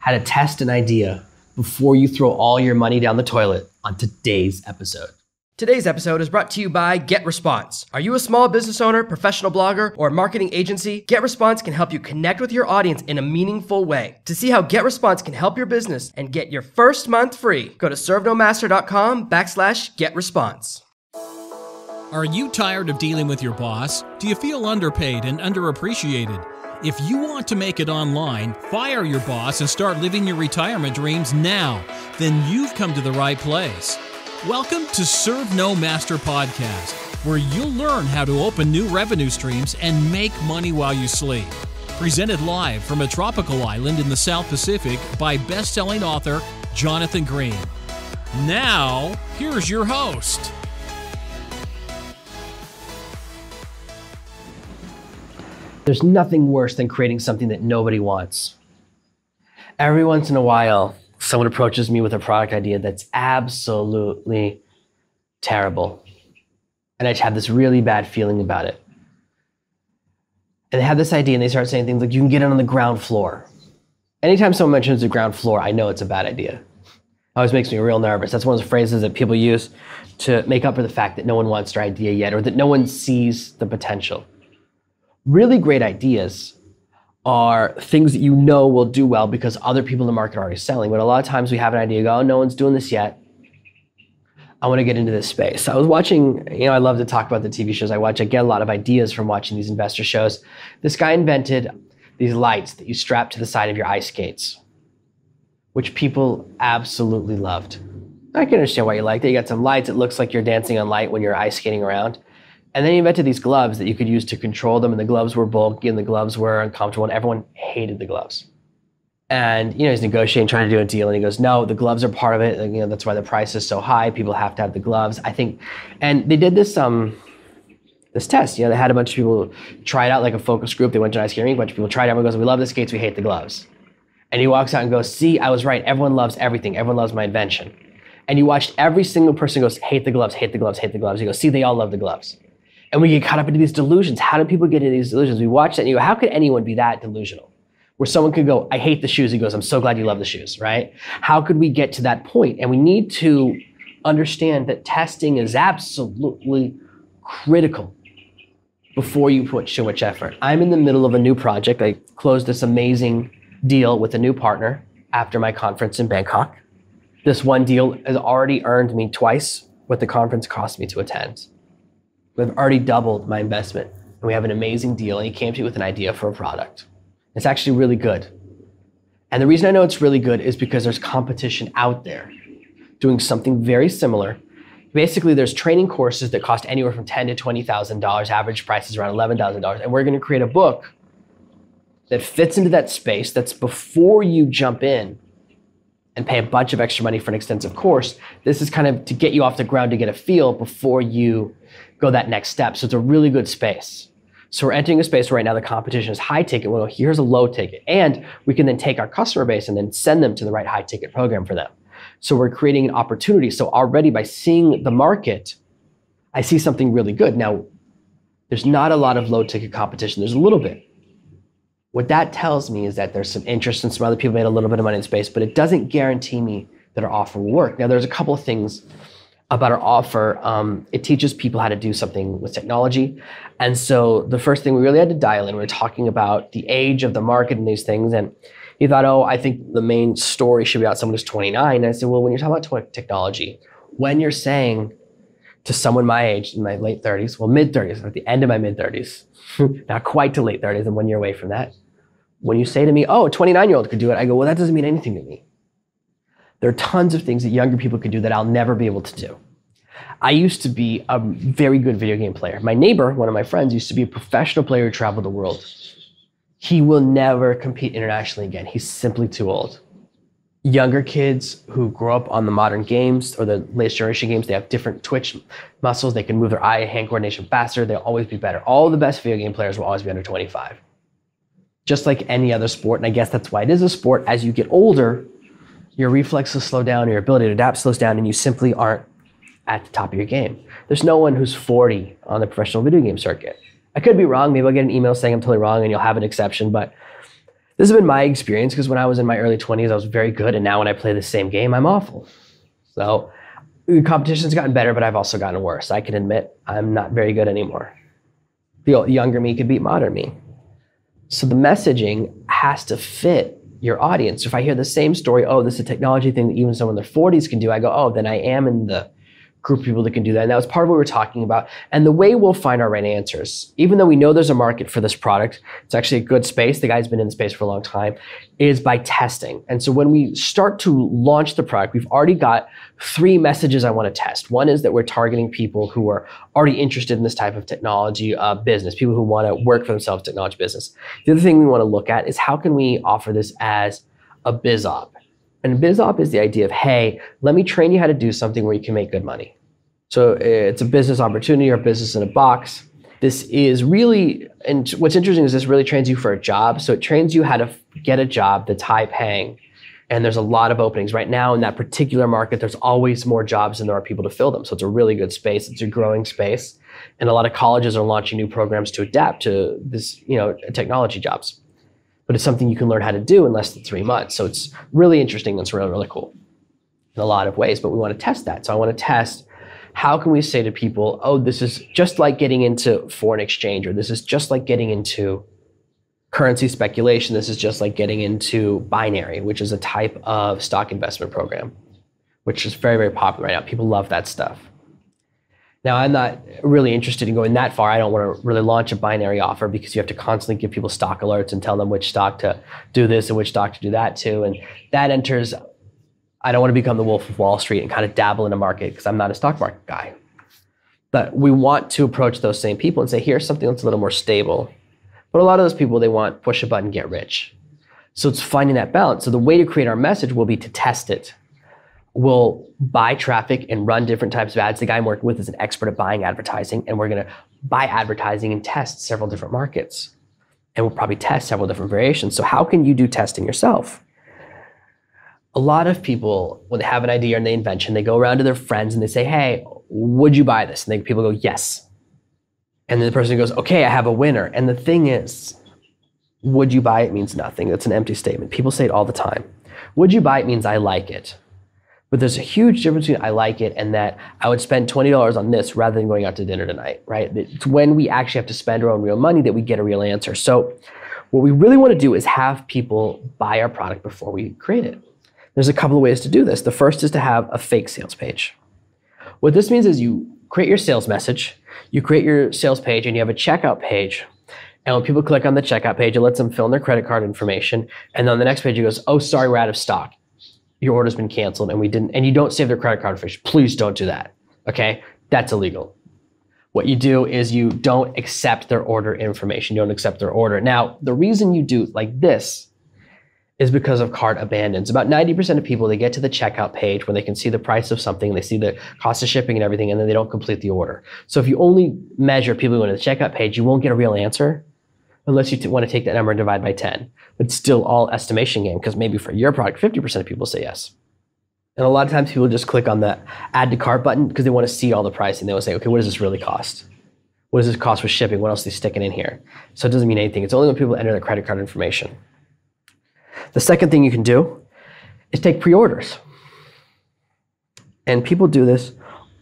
how to test an idea before you throw all your money down the toilet on today's episode. Today's episode is brought to you by GetResponse. Are you a small business owner, professional blogger, or marketing agency? GetResponse can help you connect with your audience in a meaningful way. To see how GetResponse can help your business and get your first month free, go to servenomaster.com/GetResponse. Are you tired of dealing with your boss? Do you feel underpaid and underappreciated? If you want to make it online, fire your boss and start living your retirement dreams now, then you've come to the right place. Welcome to SNM098 Podcast, where you'll learn how to open new revenue streams and make money while you sleep. Presented live from a tropical island in the South Pacific by best-selling author Jonathan Green. Now, here's your host. There's nothing worse than creating something that nobody wants. Every once in a while, someone approaches me with a product idea that's absolutely terrible. And I just have this really bad feeling about it. And they have this idea and they start saying things like, you can get it on the ground floor. Anytime someone mentions the ground floor, I know it's a bad idea. It always makes me real nervous. That's one of the phrases that people use to make up for the fact that no one wants their idea yet, or that no one sees the potential. Really great ideas are things that you know will do well because other people in the market are already selling. But a lot of times we have an idea, go, oh, no one's doing this yet. I want to get into this space. I was watching, I love to talk about the TV shows I watch. I get a lot of ideas from watching these investor shows. This guy invented these lights that you strap to the side of your ice skates, which people absolutely loved. I can understand why you liked it. You got some lights. It looks like you're dancing on light when you're ice skating around. And then he invented these gloves that you could use to control them, and the gloves were bulky and the gloves were uncomfortable, and everyone hated the gloves. And he's negotiating, trying to do a deal, and he goes, no, the gloves are part of it. And, that's why the price is so high. People have to have the gloves, I think. And they did this this test. They had a bunch of people try it out, like a focus group. They went to an ice skating rink, a bunch of people tried it. Everyone goes, we love the skates, we hate the gloves. And he walks out and goes, see, I was right. Everyone loves everything. Everyone loves my invention. And you watched every single person goes, hate the gloves, hate the gloves, hate the gloves. He goes, see, they all love the gloves. And we get caught up into these delusions. How do people get into these delusions? We watch that and you go, how could anyone be that delusional? Where someone could go, I hate the shoes. He goes, I'm so glad you love the shoes, right? How could we get to that point? And we need to understand that testing is absolutely critical before you put so much effort. I'm in the middle of a new project. I closed this amazing deal with a new partner after my conference in Bangkok. This one deal has already earned me twice what the conference cost me to attend. We've already doubled my investment, and we have an amazing deal, and he came to me with an idea for a product. It's actually really good. And the reason I know it's really good is because there's competition out there doing something very similar. Basically, there's training courses that cost anywhere from $10,000 to $20,000. Average price is around $11,000. And we're going to create a book that fits into that space that's before you jump in and pay a bunch of extra money for an extensive course. This is kind of to get you off the ground to get a feel before you go that next step. So it's a really good space. So we're entering a space where right now the competition is high ticket. Well, here's a low ticket. And we can then take our customer base and then send them to the right high ticket program for them. So we're creating an opportunity. So already by seeing the market, I see something really good. Now, there's not a lot of low ticket competition. There's a little bit. What that tells me is that there's some interest and some other people made a little bit of money in space, but it doesn't guarantee me that our offer will work. Now, there's a couple of things about our offer. It teaches people how to do something with technology. And so the first thing we really had to dial in, we were talking about the age of the market and these things. And he thought, oh, I think the main story should be about someone who's 29. And I said, well, when you're talking about technology, when you're saying to someone my age, in my late 30s, well, mid 30s, at the end of my mid 30s, not quite to late 30s, I'm 1 year away from that. When you say to me, oh, a 29-year-old could do it, I go, well, that doesn't mean anything to me. There are tons of things that younger people could do that I'll never be able to do. I used to be a very good video game player. My neighbor, one of my friends, used to be a professional player who traveled the world. He will never compete internationally again. He's simply too old. Younger kids who grow up on the modern games or the latest generation games, they have different twitch muscles. They can move their eye-hand coordination faster. They'll always be better. All the best video game players will always be under 25. Just like any other sport, and I guess that's why it is a sport. As you get older, your reflexes slow down, your ability to adapt slows down, and you simply aren't at the top of your game. There's no one who's 40 on the professional video game circuit. I could be wrong. Maybe I'll get an email saying I'm totally wrong and you'll have an exception, but This has been my experience because when I was in my early 20s, I was very good. And now when I play the same game, I'm awful. So the competition's gotten better, but I've also gotten worse. I can admit I'm not very good anymore. The younger me could beat modern me. So the messaging has to fit your audience. If I hear the same story, oh, this is a technology thing that even someone in their 40s can do, I go, oh, then I am in the group of people that can do that. And that was part of what we were talking about. And the way we'll find our right answers, even though we know there's a market for this product, it's actually a good space, the guy's been in the space for a long time, is by testing. And so when we start to launch the product, we've already got 3 messages I want to test. One is that we're targeting people who are already interested in this type of technology business, people who want to work for themselves, technology business. The other thing we want to look at is how can we offer this as a biz op? And biz op is the idea of, hey, let me train you how to do something where you can make good money. So it's a business opportunity or business in a box. This is really, and what's interesting is this really trains you for a job. So it trains you how to get a job that's high paying. And there's a lot of openings. Right now in that particular market, there's always more jobs than there are people to fill them. So it's a really good space. It's a growing space. And a lot of colleges are launching new programs to adapt to this, technology jobs. But it's something you can learn how to do in less than 3 months. So it's really interesting. It's really, really cool in a lot of ways, but we want to test that. So I want to test, how can we say to people, oh, this is just like getting into foreign exchange, or this is just like getting into currency speculation. This is just like getting into binary, which is a type of stock investment program, which is very, very popular right now. People love that stuff. Now, I'm not really interested in going that far. I don't want to really launch a binary offer because you have to constantly give people stock alerts and tell them which stock to do this and which stock to do that to. And that enters, I don't want to become the Wolf of Wall Street and kind of dabble in a market because I'm not a stock market guy. But we want to approach those same people and say, here's something that's a little more stable. But a lot of those people, they want push a button, get rich. So it's finding that balance. So the way to create our message will be to test it. We'll buy traffic and run different types of ads. The guy I'm working with is an expert at buying advertising, and we're going to buy advertising and test several different markets. And we'll probably test several different variations. So how can you do testing yourself? A lot of people, when they have an idea and they invention, they go around to their friends and they say, hey, would you buy this? And people go, yes. And then the person goes, okay, I have a winner. And the thing is, would you buy it means nothing. That's an empty statement. People say it all the time. Would you buy it means I like it. But there's a huge difference between I like it and that I would spend $20 on this rather than going out to dinner tonight, right? It's when we actually have to spend our own real money that we get a real answer. So what we really want to do is have people buy our product before we create it. There's a couple of ways to do this. The first is to have a fake sales page. What this means is you create your sales message, you create your sales page, and you have a checkout page. And when people click on the checkout page, it lets them fill in their credit card information. And then on the next page, it goes, oh, sorry, we're out of stock. Your order's been canceled and you don't save their credit card information. Please don't do that, okay? That's illegal. What you do is you don't accept their order information. You don't accept their order. Now, the reason you do like this is because of cart abandons. About 90% of people, they get to the checkout page when they can see the price of something, they see the cost of shipping and everything, and then they don't complete the order. So if you only measure people who go to the checkout page, you won't get a real answer unless you want to take that number and divide by 10. It's still all estimation game because maybe for your product, 50% of people say yes. And a lot of times people just click on the add to cart button because they want to see all the pricing. They will say, okay, what does this really cost? What does this cost with shipping? What else are they sticking in here? So it doesn't mean anything. It's only when people enter their credit card information. The second thing you can do is take pre-orders. And people do this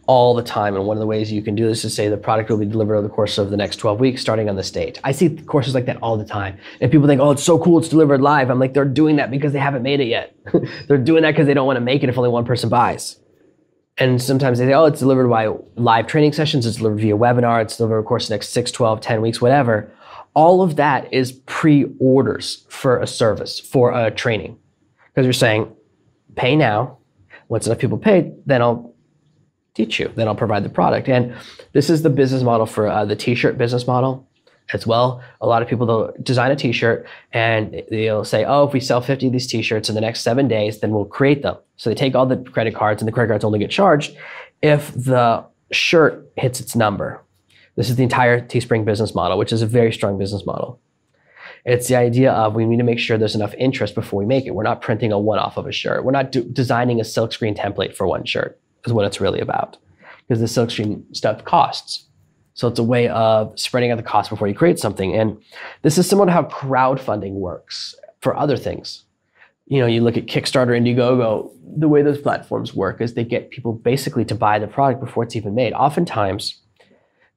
all the time. And one of the ways you can do this is say the product will be delivered over the course of the next 12 weeks, starting on this date. I see courses like that all the time. And people think, oh, it's so cool, it's delivered live. I'm like, they're doing that because they haven't made it yet. They're doing that because they don't want to make it if only one person buys. And sometimes they say, oh, it's delivered by live training sessions, it's delivered via webinar, it's delivered, of course, the next 6, 12, 10 weeks, whatever. All of that is pre-orders for a service, for a training. Because you're saying, pay now. Once enough people pay, then I'll teach you, then I'll provide the product. And this is the business model for the t-shirt business model as well. A lot of people, they'll design a t-shirt and they'll say, oh, if we sell 50 of these t-shirts in the next 7 days, then we'll create them. So they take all the credit cards and the credit cards only get charged if the shirt hits its number. This is the entire Teespring business model, which is a very strong business model. It's the idea of we need to make sure there's enough interest before we make it. We're not printing a one-off of a shirt. We're not designing a silkscreen template for one shirt is what it's really about, because the silkscreen stuff costs. So it's a way of spreading out the cost before you create something. And this is similar to how crowdfunding works. for other things. You look at Kickstarter, Indiegogo, the way those platforms work is they get people basically to buy the product before it's even made. Oftentimes,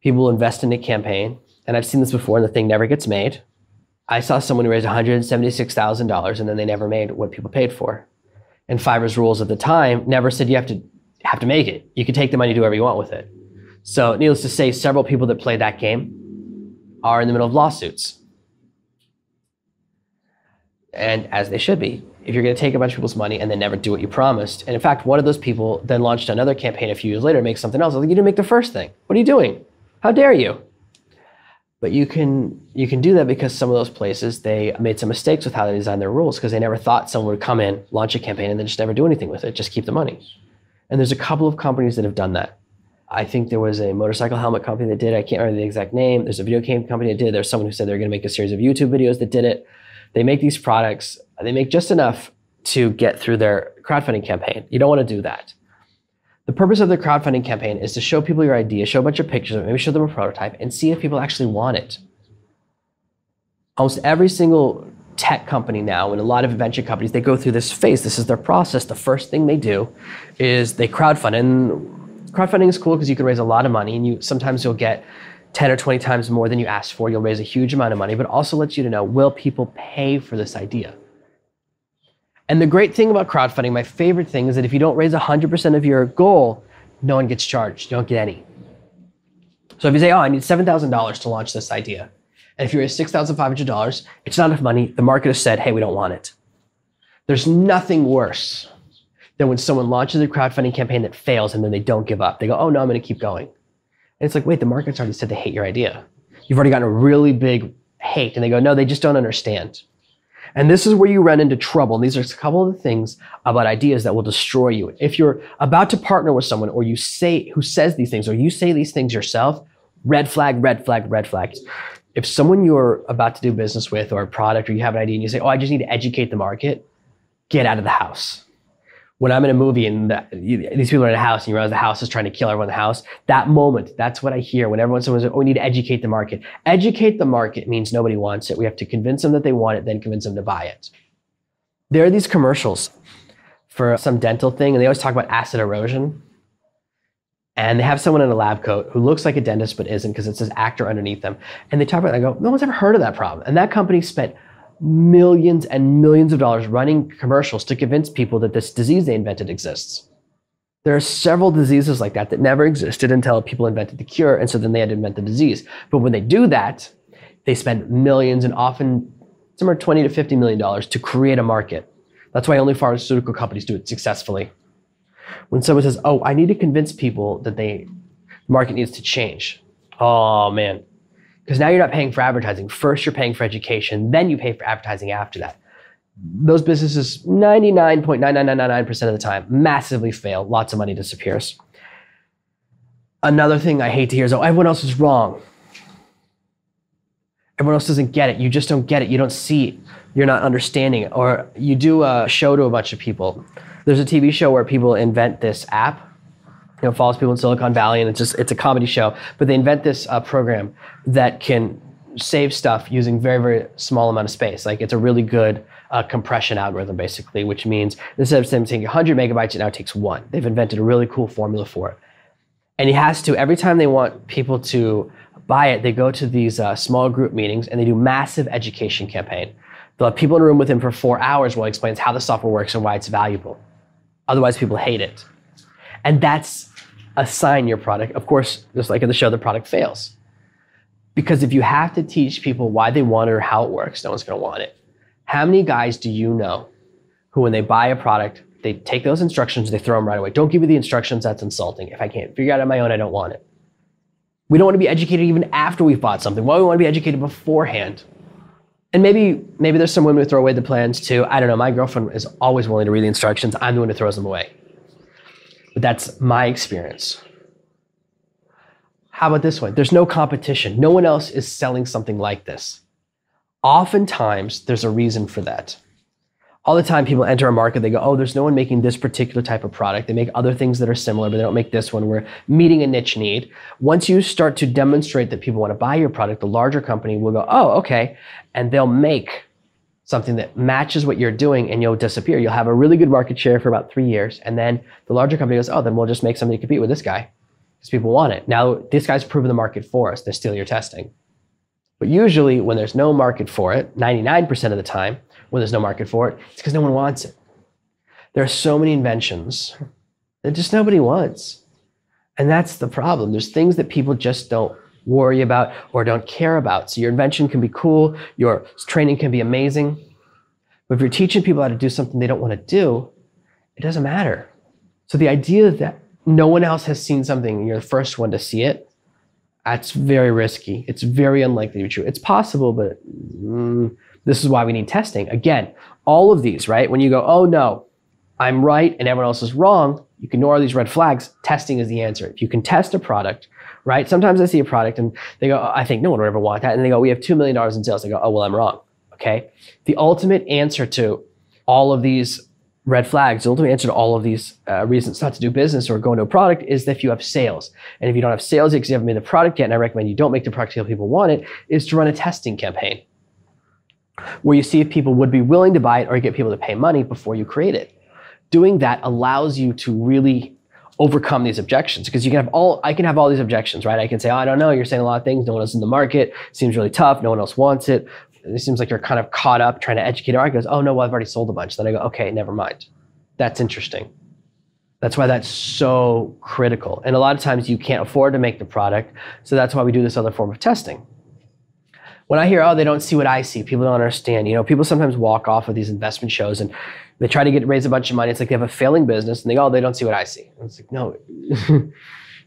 people invest in a campaign, and I've seen this before, and the thing never gets made. I saw someone who raised $176,000, and then they never made what people paid for. And Fiverr's rules at the time never said you have to make it. You can take the money, do whatever you want with it. So needless to say, several people that play that game are in the middle of lawsuits. And as they should be. If you're going to take a bunch of people's money and then never do what you promised. And in fact, one of those people then launched another campaign a few years later, make something else. I was like, you didn't make the first thing. What are you doing? How dare you? But you can do that because some of those places, they made some mistakes with how they designed their rules because they never thought someone would come in, launch a campaign, and then just never do anything with it, just keep the money. And there's a couple of companies that have done that. I think there was a motorcycle helmet company that did it. I can't remember the exact name. There's a video game company that did it. There's someone who said they were going to make a series of YouTube videos that did it. They make these products. They make just enough to get through their crowdfunding campaign. You don't want to do that. The purpose of the crowdfunding campaign is to show people your idea, show a bunch of pictures of it, maybe show them a prototype, and see if people actually want it. Almost every single tech company now, and a lot of venture companies, they go through this phase. This is their process. The first thing they do is they crowdfund. And crowdfunding is cool because you can raise a lot of money, and sometimes you'll get 10 or 20 times more than you asked for. You'll raise a huge amount of money, but also lets you to know, will people pay for this idea? And the great thing about crowdfunding, my favorite thing, is that if you don't raise 100% of your goal, no one gets charged. You don't get any. So if you say, I need $7,000 to launch this idea, and if you raise $6,500, it's not enough money. The market has said, hey, we don't want it. There's nothing worse than when someone launches a crowdfunding campaign that fails and then they don't give up. They go, oh no, I'm going to keep going. And it's like, wait, the market's already said they hate your idea. You've already gotten a really big hate. And they go, no, they just don't understand. And this is where you run into trouble. And these are a couple of the things about ideas that will destroy you. If you're about to partner with someone, or who says these things, or you say these things yourself, red flag, red flag, red flag. If someone you're about to do business with, or a product, or you have an idea and you say, I just need to educate the market, get out of the house. When I'm in a movie and these people are in a house and you realize the house is trying to kill everyone in the house, that moment, that's what I hear when someone says, we need to educate the market. Educate the market means nobody wants it. We have to convince them that they want it, then convince them to buy it. There are these commercials for some dental thing, and they always talk about acid erosion. And they have someone in a lab coat who looks like a dentist but isn't, because it says actor underneath them. And they talk about it, and I go, no one's ever heard of that problem. And that company spent millions and millions of dollars running commercials to convince people that this disease they invented exists. There are several diseases like that that never existed until people invented the cure, and so then they had to invent the disease. But when they do that, they spend millions, and often somewhere $20 to $50 million to create a market. That's why only pharmaceutical companies do it successfully. When someone says, I need to convince people that the market needs to change. Oh man. Because now you're not paying for advertising. First, you're paying for education. Then you pay for advertising after that. Those businesses, 99.99999% of the time, massively fail. Lots of money disappears. Another thing I hate to hear is, everyone else is wrong. Everyone else doesn't get it. You just don't get it. You don't see it. You're not understanding it. Or you do a show to a bunch of people. There's a TV show where people invent this app. Follows people in Silicon Valley, and it's a comedy show. But they invent this program that can save stuff using very, very small amount of space. Like, it's a really good compression algorithm, basically, which means instead of taking 100 megabytes, it now takes 1. They've invented a really cool formula for it. And he has to, every time they want people to buy it, they go to these small group meetings, and they do massive education campaign. They'll have people in a room with him for 4 hours while he explains how the software works and why it's valuable. Otherwise, people hate it. And that's a sign your product, of course, just like in the show, the product fails. Because if you have to teach people why they want it or how it works, no one's going to want it. How many guys do you know who, when they buy a product, they take those instructions, they throw them right away? Don't give me the instructions, that's insulting. If I can't figure it out on my own, I don't want it. We don't want to be educated even after we've bought something. Why do we want to be educated beforehand? And maybe there's some women who throw away the plans too. I don't know. My girlfriend is always willing to read the instructions. I'm the one who throws them away. But that's my experience. How about this one? There's no competition. No one else is selling something like this. Oftentimes, there's a reason for that. All the time, people enter a market, they go, there's no one making this particular type of product. They make other things that are similar, but they don't make this one. We're meeting a niche need. Once you start to demonstrate that people want to buy your product, the larger company will go, okay. And they'll make something that matches what you're doing, and you'll disappear. You'll have a really good market share for about 3 years, and then the larger company goes, oh, then we'll just make something to compete with this guy because people want it. Now, this guy's proven the market for us. They steal your testing. But usually when there's no market for it, 99% of the time, when there's no market for it, it's because no one wants it. There are so many inventions that just nobody wants. And that's the problem. There's things that people just don't worry about or don't care about. So your invention can be cool, your training can be amazing, but if you're teaching people how to do something they don't want to do, it doesn't matter. So the idea that no one else has seen something and you're the first one to see it, that's very risky. It's very unlikely to be true. It's possible, but this is why we need testing. Again, all of these, right? When you go, oh no, I'm right and everyone else is wrong, you can ignore these red flags. Testing is the answer. If you can test a product, right? Sometimes I see a product and they go, oh, I think no one would ever want that. And they go, we have $2 million in sales. They go, oh, well, I'm wrong. Okay. The ultimate answer to all of these red flags, the ultimate answer to all of these reasons not to do business or go into a product is that if you have sales. And if you don't have sales because you haven't made the product yet, and I recommend you don't make the product until people want it, is to run a testing campaign where you see if people would be willing to buy it or get people to pay money before you create it. Doing that allows you to really overcome these objections, because I can have all these objections, right? I can say, oh, I don't know, you're saying a lot of things, no one else is in the market, seems really tough, no one else wants it. It seems like you're kind of caught up trying to educate. Or I goes, oh no, well, I've already sold a bunch. Then I go, okay, never mind. That's interesting. That's why that's so critical. And a lot of times you can't afford to make the product. So that's why we do this other form of testing. When I hear, oh, they don't see what I see, people don't understand. You know, people sometimes walk off of these investment shows and they try to raise a bunch of money. It's like they have a failing business and they go, oh, they don't see what I see. And it's like, no,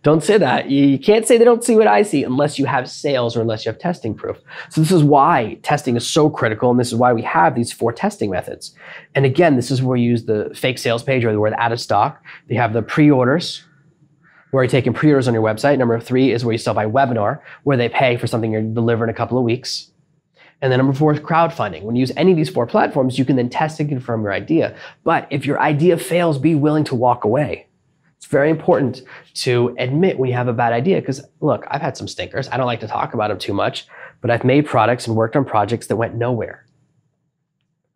don't say that. You can't say they don't see what I see unless you have sales or unless you have testing proof. So this is why testing is so critical, and this is why we have these 4 testing methods. And again, this is where you use the fake sales page or the word out of stock. They have the pre-orders, where you're taking pre-orders on your website. Number 3 is where you sell by webinar, where they pay for something you're delivering in a couple of weeks. And then number 4 is crowdfunding. When you use any of these 4 platforms, you can then test and confirm your idea. But if your idea fails, be willing to walk away. It's very important to admit when you have a bad idea, because look, I've had some stinkers. I don't like to talk about them too much, but I've made products and worked on projects that went nowhere.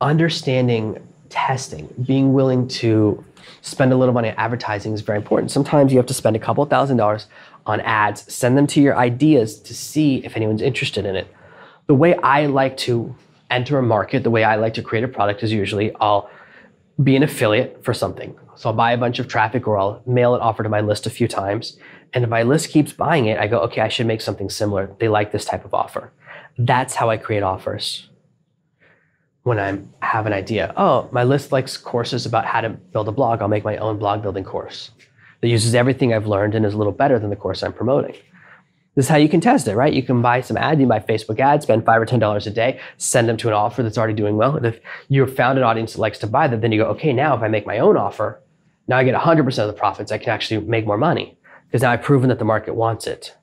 Understanding testing, being willing to spend a little money on advertising is very important. Sometimes you have to spend a couple $1,000s on ads, send them to your ideas to see if anyone's interested in it. The way I like to enter a market, the way I like to create a product is usually I'll be an affiliate for something. So I'll buy a bunch of traffic or I'll mail an offer to my list a few times. And if my list keeps buying it, I go, okay, I should make something similar. They like this type of offer. That's how I create offers. When I have an idea, oh, my list likes courses about how to build a blog, I'll make my own blog building course that uses everything I've learned and is a little better than the course I'm promoting. This is how you can test it, right? You can buy some ads, you can buy Facebook ads, spend $5 or $10 a day, send them to an offer that's already doing well. And if you've found an audience that likes to buy that, then you go, okay, now if I make my own offer, now I get 100% of the profits. I can actually make more money because now I've proven that the market wants it.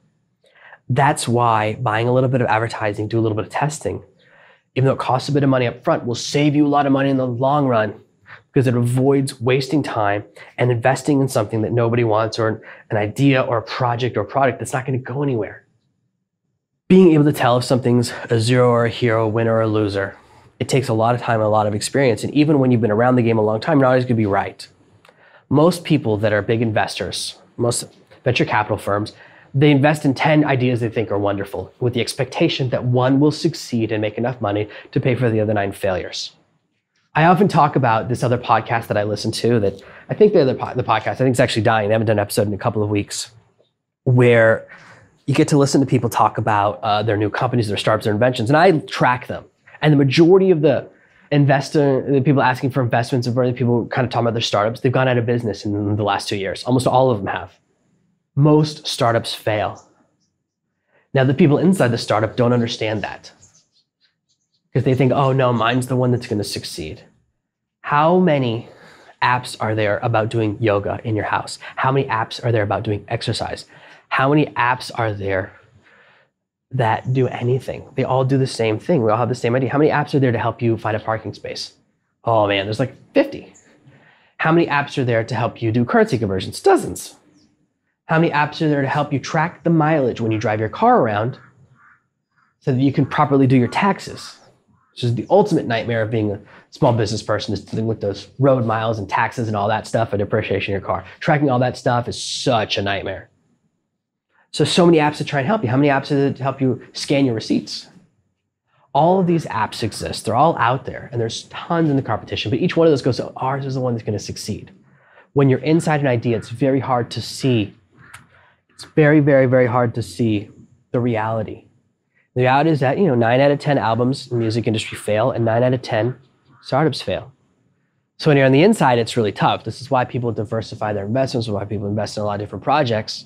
That's why buying a little bit of advertising, do a little bit of testing, even though it costs a bit of money up front, will save you a lot of money in the long run, because it avoids wasting time and investing in something that nobody wants, or an idea or a project or a product that's not going to go anywhere. Being able to tell if something's a zero or a hero, a winner or a loser, it takes a lot of time and a lot of experience. And even when you've been around the game a long time, you're not always going to be right. Most people that are big investors, most venture capital firms, they invest in 10 ideas they think are wonderful with the expectation that one will succeed and make enough money to pay for the other 9 failures. I often talk about this other podcast that I listen to that I think the podcast, I think it's actually dying. They haven't done an episode in a couple of weeks, where you get to listen to people talk about their new companies, their startups, their inventions, and I track them. And the majority of the people asking for investments, or people kind of talking about their startups, they've gone out of business in the last 2 years. Almost all of them have. Most startups fail. Now, the people inside the startup don't understand that, because they think, oh no, mine's the one that's going to succeed. How many apps are there about doing yoga in your house? How many apps are there about doing exercise? How many apps are there that do anything? They all do the same thing. We all have the same idea. How many apps are there to help you find a parking space? Oh man, there's like 50. How many apps are there to help you do currency conversions? Dozens. How many apps are there to help you track the mileage when you drive your car around so that you can properly do your taxes? which is the ultimate nightmare of being a small business person, is dealing with those road miles and taxes and all that stuff and depreciation of your car. Tracking all that stuff is such a nightmare. So many apps that try and help you. How many apps that help you scan your receipts? All of these apps exist. They're all out there, and there's tons in the competition, but each one of those goes, oh, ours is the one that's going to succeed. When you're inside an idea, it's very hard to see. It's very, very, very hard to see the reality. The reality is that, 9 out of 10 albums in the music industry fail, and 9 out of 10 startups fail. So when you're on the inside, it's really tough. This is why people diversify their investments, why people invest in a lot of different projects.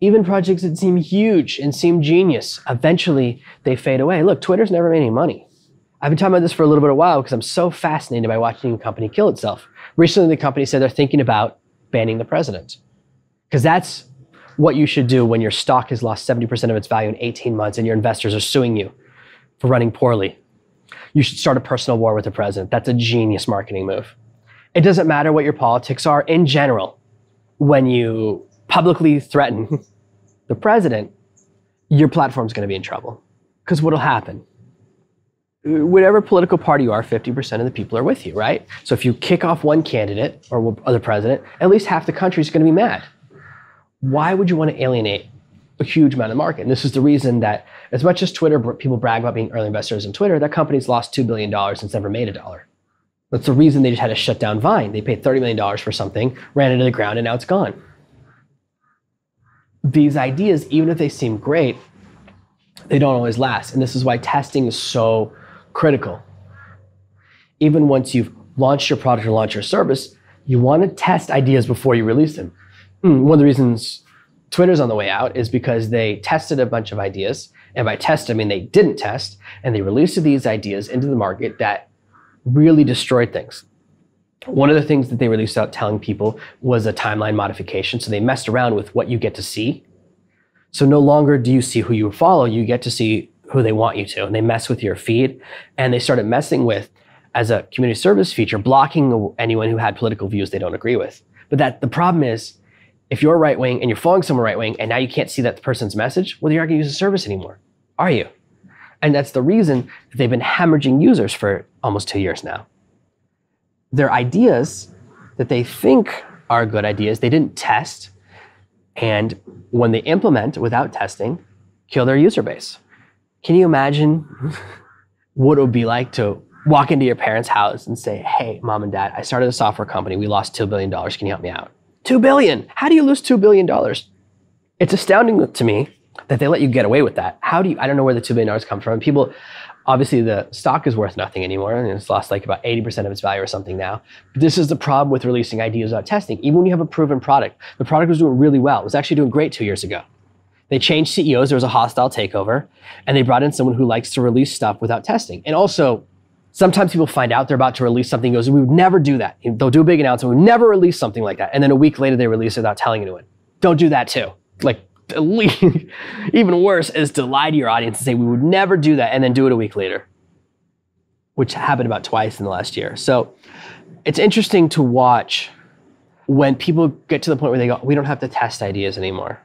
Even projects that seem huge and seem genius, eventually they fade away. Look, Twitter's never made any money. I've been talking about this for a little bit of a while because I'm so fascinated by watching a company kill itself. Recently, the company said they're thinking about banning the president, because that's what you should do when your stock has lost 70% of its value in 18 months and your investors are suing you for running poorly. You should start a personal war with the president. That's a genius marketing move. It doesn't matter what your politics are in general. When you publicly threaten the president, your platform's going to be in trouble. Because what'll happen? Whatever political party you are, 50% of the people are with you, right? So if you kick off one candidate or the president, at least half the country's going to be mad. Why would you want to alienate a huge amount of the market? And this is the reason that, as much as Twitter, people brag about being early investors in Twitter, that company's lost $2 billion and it's never made $1. That's the reason they just had to shut down Vine. They paid $30 million for something, ran into the ground, and now it's gone. These ideas, even if they seem great, they don't always last. And this is why testing is so critical. Even once you've launched your product or launched your service, you want to test ideas before you release them. One of the reasons Twitter's on the way out is because they tested a bunch of ideas. And by test, I mean they didn't test. And they released these ideas into the market that really destroyed things. One of the things that they released without telling people was a timeline modification. So they messed around with what you get to see. So no longer do you see who you follow, you get to see who they want you to. And they mess with your feed. And they started messing with, as a community service feature, blocking anyone who had political views they don't agree with. But the problem is, if you're right wing and you're following someone right wing and now you can't see that person's message, well, you're not going to use the service anymore, are you? And that's the reason that they've been hemorrhaging users for almost 2 years now. Their ideas that they think are good ideas, they didn't test. And when they implement without testing, kill their user base. Can you imagine what it would be like to walk into your parents' house and say, hey, mom and dad, I started a software company. We lost $2 billion. Can you help me out? $2 billion. How do you lose $2 billion? It's astounding to me that they let you get away with that. I don't know where the $2 billion come from. People, obviously the stock is worth nothing anymore, and it's lost like about 80% of its value or something now. But this is the problem with releasing ideas without testing. Even when you have a proven product, the product was doing really well. It was actually doing great 2 years ago. They changed CEOs, there was a hostile takeover, and they brought in someone who likes to release stuff without testing. And also, sometimes people find out they're about to release something and goes, we would never do that. They'll do a big announcement, we would never release something like that. And then a week later, they release it without telling anyone. Don't do that too. Like, even worse is to lie to your audience and say, we would never do that, and then do it a week later, which happened about twice in the last year. So it's interesting to watch when people get to the point where they go, we don't have to test ideas anymore.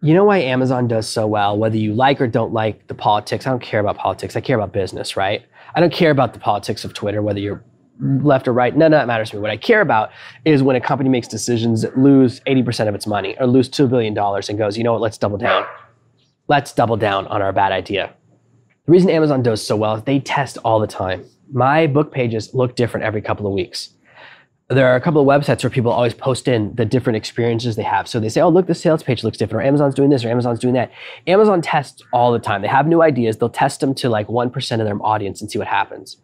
You know why Amazon does so well, whether you like or don't like the politics? I don't care about politics. I care about business, right? I don't care about the politics of Twitter, whether you're left or right. None of that matters to me. What I care about is when a company makes decisions that lose 80% of its money or lose $2 billion and goes, you know what, let's double down. Let's double down on our bad idea. The reason Amazon does so well is they test all the time. My book pages look different every couple of weeks. There are a couple of websites where people always post in the different experiences they have. So they say, oh, look, the sales page looks different, or Amazon's doing this, or Amazon's doing that. Amazon tests all the time. They have new ideas. They'll test them to like 1% of their audience and see what happens.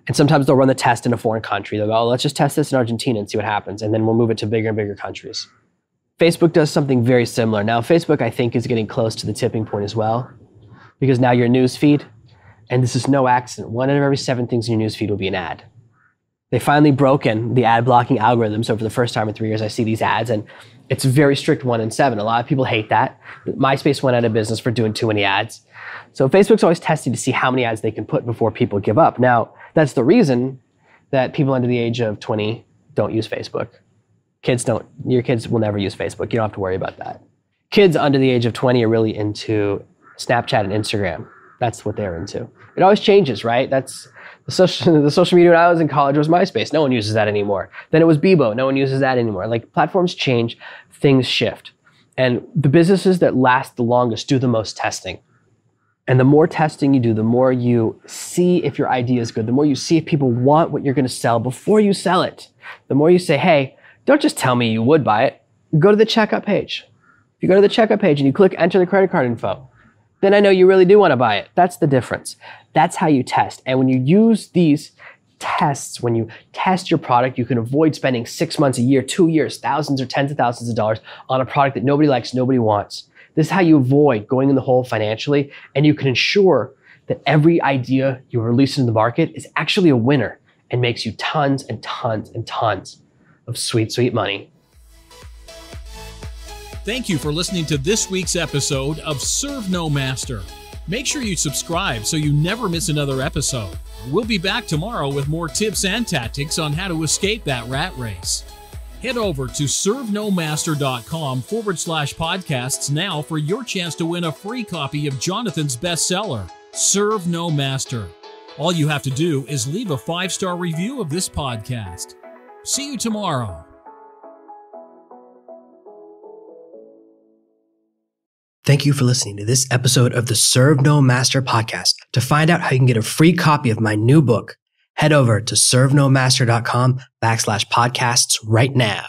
And sometimes they'll run the test in a foreign country. They'll go, oh, let's just test this in Argentina and see what happens. And then we'll move it to bigger and bigger countries. Facebook does something very similar. Now, Facebook, I think, is getting close to the tipping point as well, because now your news feed, and this is no accident, 1 out of every 7 things in your news feed will be an ad. They finally broken the ad blocking algorithm. So for the first time in 3 years, I see these ads, and it's very strict 1 in 7. A lot of people hate that. MySpace went out of business for doing too many ads. So Facebook's always testing to see how many ads they can put before people give up. Now, that's the reason that people under the age of 20 don't use Facebook. Your kids will never use Facebook. You don't have to worry about that. Kids under the age of 20 are really into Snapchat and Instagram. That's what they're into. It always changes, right? That's the social media when I was in college was MySpace. No one uses that anymore. Then it was Bebo. No one uses that anymore. Like, platforms change, things shift. And the businesses that last the longest do the most testing. And the more testing you do, the more you see if your idea is good, the more you see if people want what you're going to sell before you sell it. The more you say, hey, don't just tell me you would buy it. Go to the checkout page. If you go to the checkout page and you click enter the credit card info, then I know you really do want to buy it. That's the difference. That's how you test. And when you use these tests, when you test your product, you can avoid spending 6 months, a year, 2 years, thousands or tens of thousands of dollars on a product that nobody likes, nobody wants. This is how you avoid going in the hole financially, and you can ensure that every idea you release into the market is actually a winner and makes you tons and tons and tons of sweet, sweet money. Thank you for listening to this week's episode of ServenoMaster. Make sure you subscribe so you never miss another episode. We'll be back tomorrow with more tips and tactics on how to escape that rat race. Head over to servenomaster.com/podcasts now for your chance to win a free copy of Jonathan's bestseller, Serve No Master. All you have to do is leave a 5-star review of this podcast. See you tomorrow. Thank you for listening to this episode of the Serve No Master podcast. To find out how you can get a free copy of my new book, head over to servenomaster.com/podcasts right now.